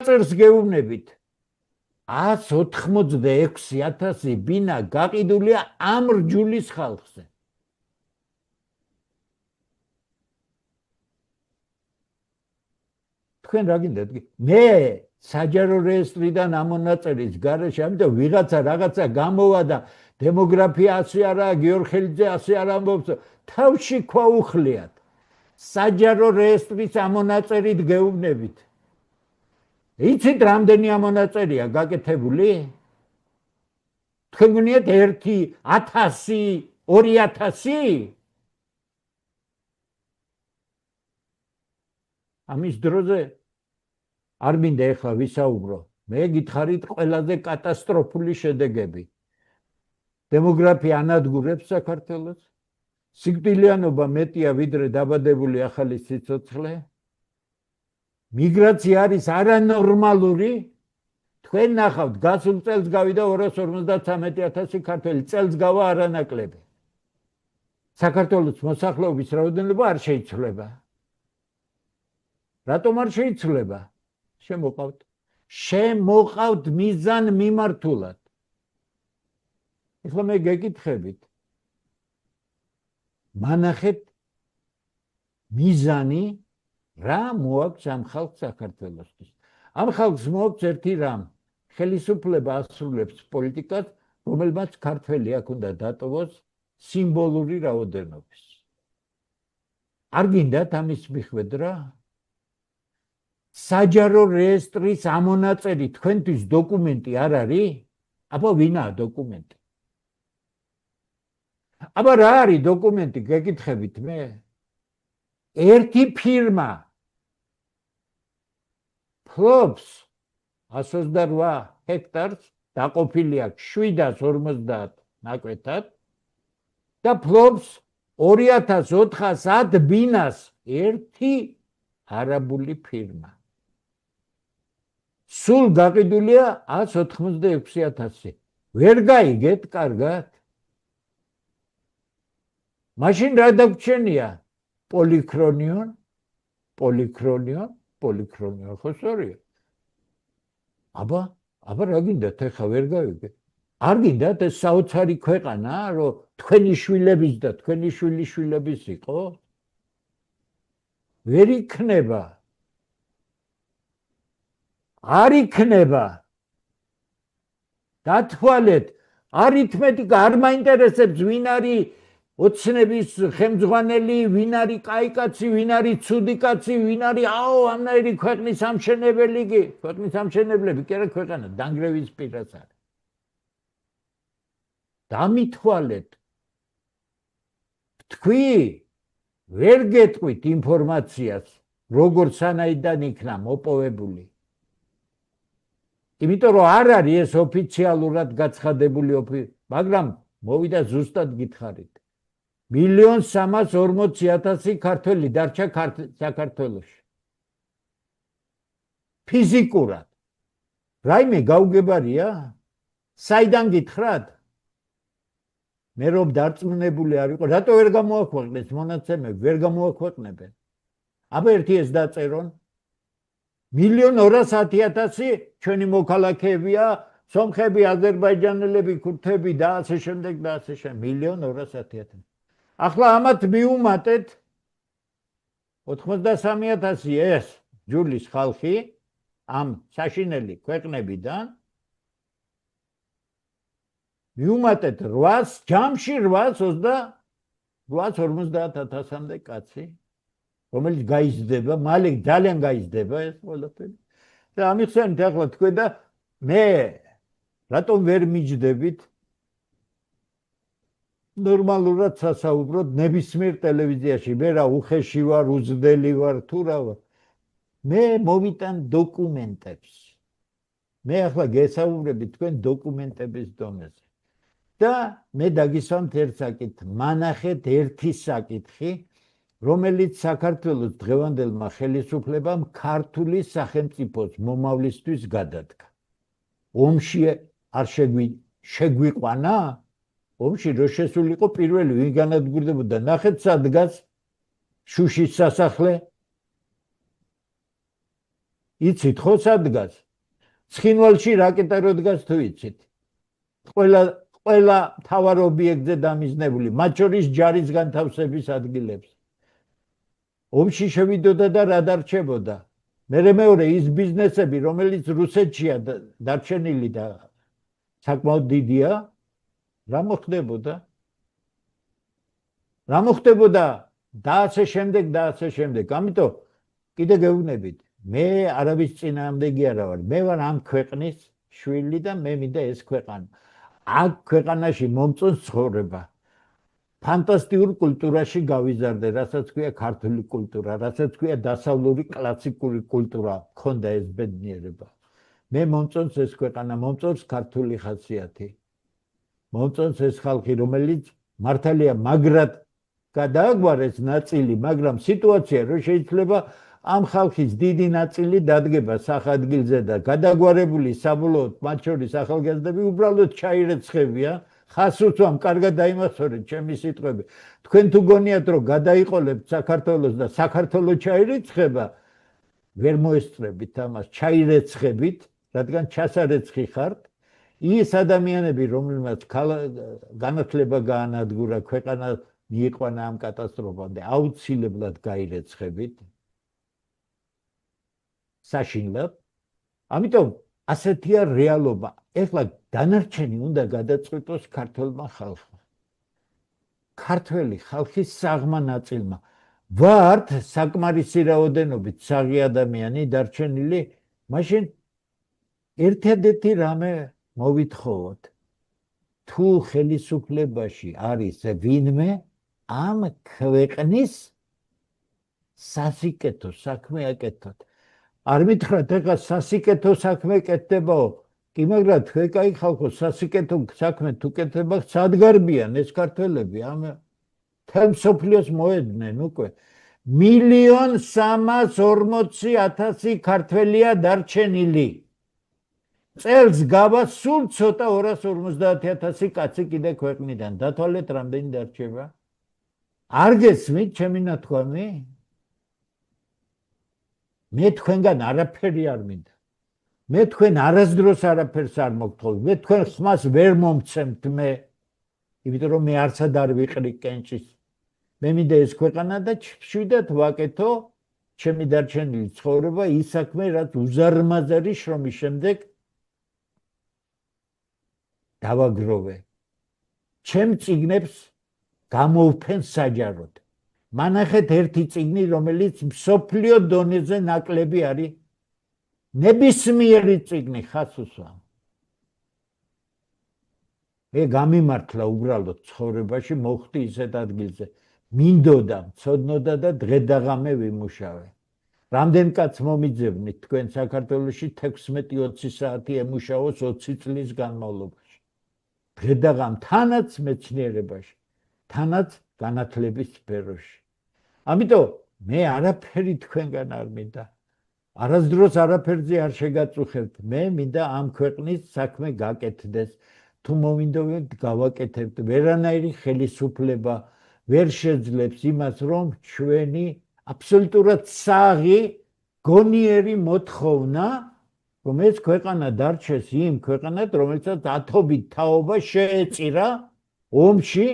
წერს გეუბნებით 186,000 ბინა გაყიდულია ამ რჯულის ხალხზე. თქვენ რა გინდათ? მე საჯარო რეესტრიდან ამონაწერის გარეშე, ამიტომ ვიღაცა რაღაცა გამოვა და დემოგრაფია ასე არა, გიორხელიძე ასე არ ამბობს, თავში ქვაუხლიათ. საჯარო რეესტრის ამონაწერით გეუბნებით. იცით რამდენი ამონაწერია გაკეთებული? თქვენ გონიათ 1, 1000, 2000? ამის დროზე არ მინდა ეხლა ვისაუბრო. მე გითხარით ყველაზე კატასტროფული შედეგები. დემოგრაფია ანადგურებს საქართველოს. სიკვდილიანობა მეტია ვიდრე დაბადებული ახალი სიცოცხლე. მიგრაცია არის არანორმალური. თქვენ ნახავთ, გასულ წელს გავიდა 253,000 ქართველი, წელს გავა არანაკლები. საქართველოს მოსახლეობის რაოდენობა არ შეიცვლება. რატომ არ შეიცვლება? შემოყავთ მიზან მიმართულად. ეხლა მე გეკითხებით. მანახეთ მიზანი რა მოაქვს ამ ხალხს საქართველოსთვის. ამ ხალხს მოაქვს ერთი რამ. ხელისუფლება ასრულებს პოლიტიკას, რომელმაც ქართველი აქ უნდა დატოვოს სიმბოლური რაოდენობის. არ გინდათ ამის მიხვედრა? საჯარო რეესტრის ამონაწერი თქვენთვის დოკუმენტი არ არის? აბა ვინაა დოკუმენტი? აბა რა არის დოკუმენტი გეკითხებით მე? ერთი ფირმა ფლობს 128 ჰექტარს დაყოფილი აქვს 750 ნაკვეთად და ფლობს 2410 ბინას ერთი არაბული ფირმა. სულ გაყიდულია 186,000. ვერ გაიგეთ კარგად? მაშინ რა დაგვრჩენია? პოლიქრონიონ ხო სწორია. აბა რა გინდათ ეხა ვერ გავიგე? არ გინდათ ეს საოცარი ქვეყანა, რომ თქვენი შვილების და თქვენი შვილიშვილების იყო? ვერ იქნება. არ იქნება. დათვალეთ, არითმეტიკა არ მაინტერესებს ვინ არის ოცნების ხელმძღვანელი, ვინ არის კაი კაცი, ვინ არის ცუდი კაცი, ვინ არის ამნაირი ქვეყნის ამშენებელი კი, ქვეყნის ამშენებლები კი არა ქვეყანა, დანგრევის პირას არის. დამითვალეთ. თქვი ვერ გეტყვით ინფორმაციას, როგორ სანაიდან იქნა მოპოვებული. იმიტომ რომ არ არის ეს ოფიციალურად გაცხადებული, მაგრამ მოვიდა ზუსტად გითხარით. 1,340,000 ქართველი დარჩა საქართველოში. ფიზიკურად. რაიმე გაუგებარია? საიდან გითხრათ? მე რომ დარწმუნებული არ იყო, რატო ვერ გამოაქვეყნეს მონაცემები, ვერ გამოაქვეყნებენ. აბა ერთი ეს დაწერონ. 1,210,000 ჩვენი მოქალაქეებია, სომხები, აზერბაიჯანელები, ქურთები და ასე შემდეგ და ასე შემდეგ. 1,210,000. ახლა ამათ მიუმატეთ 83,000 ეს ჯულის ხალხი ამ საშინელი ქვეყნებიდან მიუმატეთ 800 ჯამში 850,000-მდე კაცი, რომელიც გაიზრდება, მალე ძალიან გაიზრდება ეს ყველაფერი. და ამიხსენით ახლა თქვენ და მე რატომ ვერ მიჯდებით ნორმალურად სასაუბროდ ნებისმიერ ტელევიზიაში, მე რა უხეში ვარ, უძდელი ვარ, თუ რა ვარ. მე მოვიტან დოკუმენტებს. მე ახლა გესაუბრები თქვენ დოკუმენტების დონეზე. და მე დაგისვამთ ერთ საკითხს, მანახეთ ერთი საკითხი, რომელიც საქართველოს დღევანდელმა ხელისუფლებამ ქართული სახელმწიფოს მომავლისთვის გადადგა. ომში არ შეგვიყვანა? ომში რო შესულიყო პირველი ვინ განადგურდებოდა, ნახეთ სად დგას შუშის სასახლე. იცით ხო სადგას? ცხინვალში რაკეტა რო დგას თუ იცით? ყველა მთავარ ობიექტზე დამიზნებული, მათ შორის ჯარის განთავსების ადგილებს. ომში შევიდოდა და რა დარჩებოდა? მეორე ის ბიზნესები, რომელიც რუსეთშია დარჩენილი და საკმაოდ დიდია, რა მოხდებოდა? რა მოხდებოდა? და ასე შემდეგ. ამიტომ კიდე გეუბნებით, მე არავის წინააღმდეგი არა ვარ. მე ვარ ამ ქვეყნის შვილი და მე მინდა ეს ქვეყანა. აქ ქვეყანაში მომწონს ცხოვრება. ფანტასტიკურ კულტურაში გავიზარდე, რასაც ქვია ქართული კულტურა, რასაც ქვია დასავლური კლასიკური კულტურა, მქონდა ეს ბედნიერება. მე მომწონს ეს ქვეყანა, მომწონს ქართული ხასიათი. მომწონს ეს ხალხი, რომელიც მართალია მაგრად გადააგვარეს ნაწილი, მაგრამ სიტუაცია რომ შეიძლება ამ ხალხის დიდი ნაწილი დადგება სახადგილზე და გადაგვარებული საბოლოოდ მათ შორის ახალგაზრდები უბრალოდ ჩაირეცხებია. ხას უცვამ, კარგად დაიმახსოვრეთ ჩემი სიტყვები. თქვენ თუ გონიათ რომ გადაიყოლებთ საქართველოს და საქართველოს ჩაირეცხება, ვერ მოესწრებით ამას, ჩაირეცხებით, რადგან ჩასარეცხი ხართ. ის ადამიანები, რომელმაც განათლება გაანადგურა, ქვეყანა მიიყვანა ამ კატასტროფამდე, აუცილებლად გაირეცხებით. საშინლად. ამიტომ ასეთია რეალობა. ეხლა დანარჩენი უნდა გადაწყვიტოს ქართველმა ხალხმა. ქართველი ხალხის საღმა ნაწილმა. ვართ საკმარისი რაოდენობით საღი ადამიანი დარჩენილი, მაშინ ერთადერთი რამე მოვითხოვოთ. თუ ხელისუფლებაში არის ვინმე ამ ქვეყნის სასიკეთო საქმე აკეთოთ. არ მითხრათ ეხლა სასიკეთო საქმე კეთდებაო, კი მაგრამ თქვენ კაი ხალხო სასიკეთო საქმე თუ კეთდება, სად გარბიან ეს ქართველები? ამ თემ სოფლიოს მოედნენ უკვე. 1,340,000 ქართველია დარჩენილი. წელს გავა სულ ცოტა 250,000 კაცი კიდე ქვეყნიდან. დათვალეთ რამდენი დარჩება? არ გესმით ჩემი ნათქვამი? მე თქვენგან არაფერი არ მინდა. მე თქვენ არასდროს არაფერს არ მოგთხოვთ. მე თქვენ ხმას ვერ მომცემთ მე. იმიტომ რომ მე არცად არ ვიყრი კენჭის. მე მინდა ეს ქვეყანა და შვიდად ვაკეთო ჩემი დარჩენილი ცხოვრება ის საქმე, რაც უზარმაზარი შრომის შემდეგ დავაგროვე. ჩემ წიგნებს გამოვფენ საჯაროდ. მანახეთ ერთი წიგნი, რომელიც მსოფლიო დონეზე ნაკლები არის. ნებისმიერი წიგნი ხას უსვამ. მე გამიმართლა უბრალოდ ცხოვრებაში, მოხდი ისეთ ადგილზე. მინდოდა, მცოდნოდა და დღე და ღამე ვიმუშავე. რამდენ კაც მომიძებნით თქვენ საქართველოში 16-20 საათი ემუშაოს 20 წლის განმავლობაში. დღე და ღამე თანაც მეცნიერებაში, თანაც განათლების სფეროში. ამიტომ მე არაფერი თქვენგან არ მინდა. არასდროს არაფერზე არ შეგაწუხებთ. მე მინდა ამ ქვეყნის საქმე გაკეთდეს. თუ მომინდობთ გავაკეთებთ. ვერანაირი ხელისუფლება ვერ შეძლებს იმას, რომ ჩვენი აბსოლუტურად საღი გონიერი მოთხოვნა, რომ ეს ქვეყანა დარჩეს იმ ქვეყანად, რომელსაც ათობით თაობა შეეწირა ომში.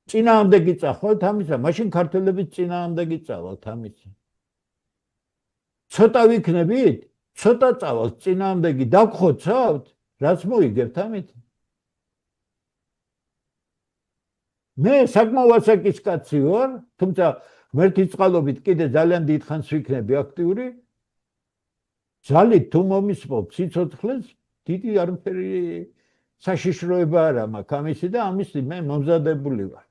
წინააღმდეგი წახვალთ ამისა, მაშინ ქართველები წინააღმდეგი წავალთ ამისა. ცოტა ვიქნებით, ცოტა წავალთ წინააღმდეგი, დაგხოცავთ, რაც მოიგებთ ამით. მე საკმაოასაკის კაცი ვარ, თუმცა ღმერთის წყალობით კიდე ძალიან დიდ ხანს ვიქნები აქტიური. ძალით თუ მომისმობ სიცოცხლეს, დიდი არაფერი საშიშროება არა მაქვს ამისი და ამისი მე მომზადებული ვარ.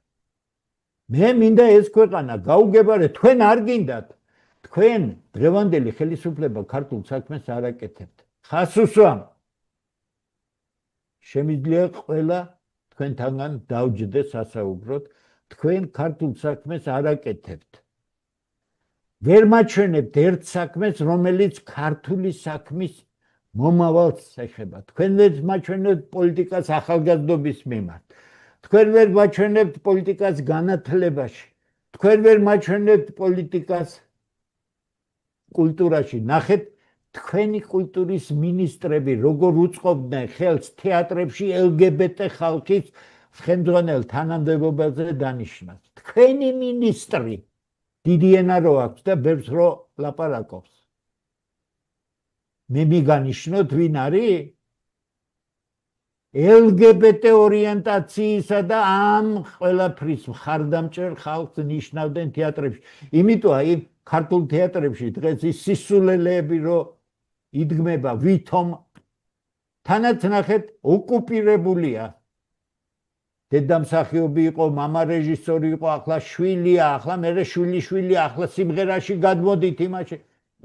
მე მინდა ეს ქვეყანა გაუგებარე, თქვენ არ გინდათ. თქვენ დღევანდელი ხელისუფლება ქართულ საქმეს არ აკეთებთ. ხას უსვამ. შემიძლია ყველა თქვენთანგან დავჯდეს ასაუბროთ, თქვენ ქართულ საქმეს არ აკეთებთ. ვერ მაჩვენებთ ერთ საქმეს, რომელიც ქართული საქმის მომავალს ეხება. თქვენ ვერ მაჩვენებთ პოლიტიკას ახალგაზრდობის მიმართ. თქვენ ვერ მაჩვენებთ პოლიტიკას განათლებაში. თქვენ ვერ მაჩვენებთ პოლიტიკას კულტურაში ნახეთ თქვენი კულტურის მინისტრები როგორ უწყობდნენ ხელს თეატრებში LGBT ხალხის ხელმძღვანელ თანამდებობაზე დანიშნას. თქვენი მინისტრი დიდი ენა რო აქვს და ბევრს რო ლაპარაკობს. მე მიგანიშნოთ ვინ არის? LGBT ორიენტაციისა და ამ ყველაფრის მხარდამჭერ ხალხს ნიშნავდნენ თეატრებში. იმიტომ აი ქართულ თეატრებში დღეს ის სისულელეები რო იდგმება ვითომ თანაც ნახეთ ოკუპირებულია. დედამსახიობი იყო, მამა რეჟისორი იყო, ახლა შვილია, ახლა მერე შვილი, ახლა სიმღერაში გადმოდით იმაში.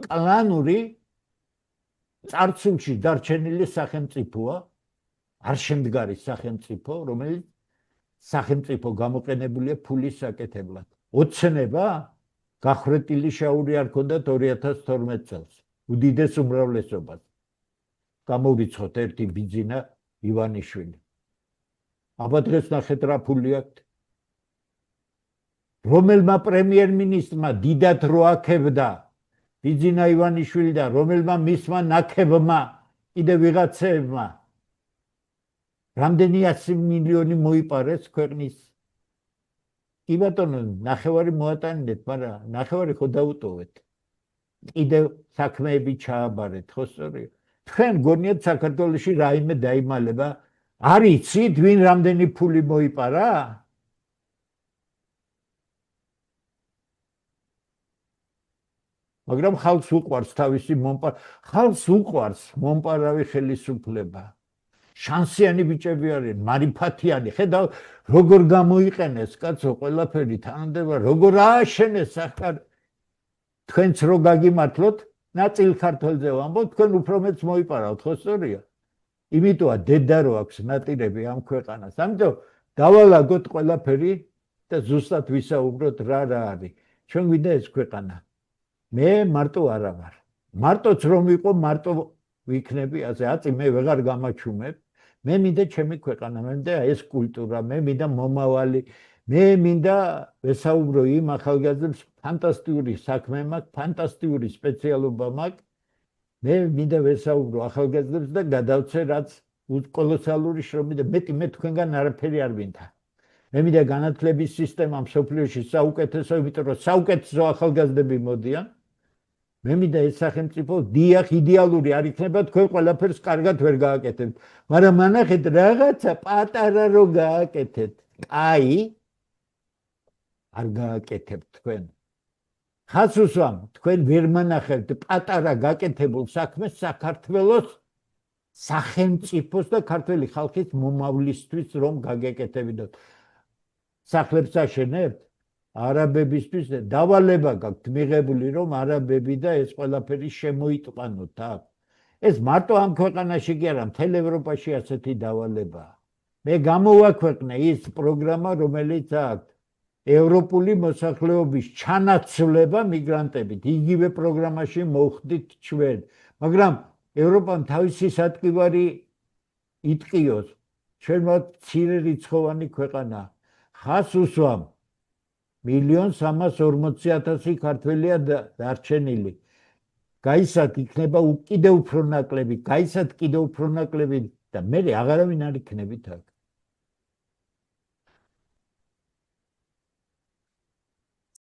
კლანური წარსულში დარჩენილი სახელმწიფოა, არ შემდგარი სახელმწიფო, რომელიც სახელმწიფო გამოყენებულია ფულის საკეთებლად. ოცნება გახრეტილი შაური არ ქონდათ 2012 წელს. უდიდეს უმრავლესობას. გამოვიცხოთ ერთი ბიძინა ივანიშვილი. აბა დღეს ნახეთ რა ფული აქვს. რომელმა პრემიერ-მინისტრმა დიდად რო აქებდა ბიძინა ივანიშვილი და რომელმა მისმა ნაკებმა კიდე ვიღაცებმა რამდენი 100 მილიონი მოიპარეს ქვეყნის. კი ბატონო, ნახევარი მოატანეთ, მაგრამ ნახევარი ხო დაუტოვეთ. კიდევ საქმეები ჩააბარეთ, ხო სწორია? თქვენ გონიათ საქართველოში რაიმე დაიმალება? არ იცით ვინ რამდენი ფული მოიპარა? მაგრამ ხალხს უყვარს თავისი ხალხს უყვარს მომპარავი ხელისუფლება. შანსიანი ბიჭები არიან, მარიფათიანი. ხედავ როგორ გამოიყენეს კაცო ყველაფერი თანამდება, როგორ ააშენეს ახლა თქვენც რო გაგიმართლოთ, ნაწილ ქართველზე ვამბობ, თქვენ უფრო მეც მოიპარავთ, ხო სწორია? იმიტოა დედა რო აქვს ნატირები ამ ქვეყანას. ამიტომ დავალაგოთ ყველაფერი და ზუსტად ვისაუბროთ რა არის. ჩვენ გვინდა ეს ქვეყანა. მე მარტო არა ვარ. მარტოც რომ ვიყო, მარტო ვიქნები, ასე აწი მე ვეღარ გამაჩუმებ. მე მინდა ჩემი ქვეყანა, მე მინდა ეს კულტურა, მე მინდა მომავალი, მე მინდა ვესაუბრო იმ ახალგაზრდებს, ფანტასტიკური საქმე მაქვს, ფანტასტიკური სპეციალობა მაქვს. მე მინდა ვესაუბრო ახალგაზრდებს და გადავცე რაც კოლოსალური შრომი და მე თქვენგან არაფერი არ მინდა. მე მინდა განათლების სისტემა მსოფლიოში საუკეთესო, იმიტომ რომ საუკეთესო ახალგაზრდები მოდიან. მე მინდა ეს სახელმწიფო დიახ იდეალური არ იქნება, თქვენ ყველაფერს კარგად ვერ გააკეთებთ, მაგრამ მანახეთ რაღაცა პატარა რო გააკეთეთ. აი არ გააკეთებთ თქვენ. ხას უსვამ, თქვენ ვერ მანახებთ პატარა გაკეთებულ საქმეს საქართველოს სახელმწიფოს და ქართული ხალხის მომავლისთვის რომ გაგეკეთებინოთ. სახლებს აშენებთ? არაბებისთვის დავალება გაქვთ მიღებული, რომ არაბები და ეს ყველაფერი შემოიტყანოთ აქ. ეს მარტო ამ ქვეყანაში კი არა, მთელ ევროპაში ასეთი დავალებაა. მე გამოვაქვეყნე ის პროგრამა, რომელიც აქვს ევროპული მოსახლეობის ჩანაცვლება მიგრანტებით. იგივე პროგრამაში მოვხდით ჩვენ. მაგრამ ევროპამ თავისი სატკივარი იტყიოს. ჩვენ ვართ მცირე რიცხოვანი ქვეყანა. ხას უსვამ 1,340,000 ქართველია დარჩენილი. გაისად იქნება კიდევ უფრო ნაკლები, გაისად კიდევ უფრო ნაკლები და მე აღარავინ არ იქნებით აქ.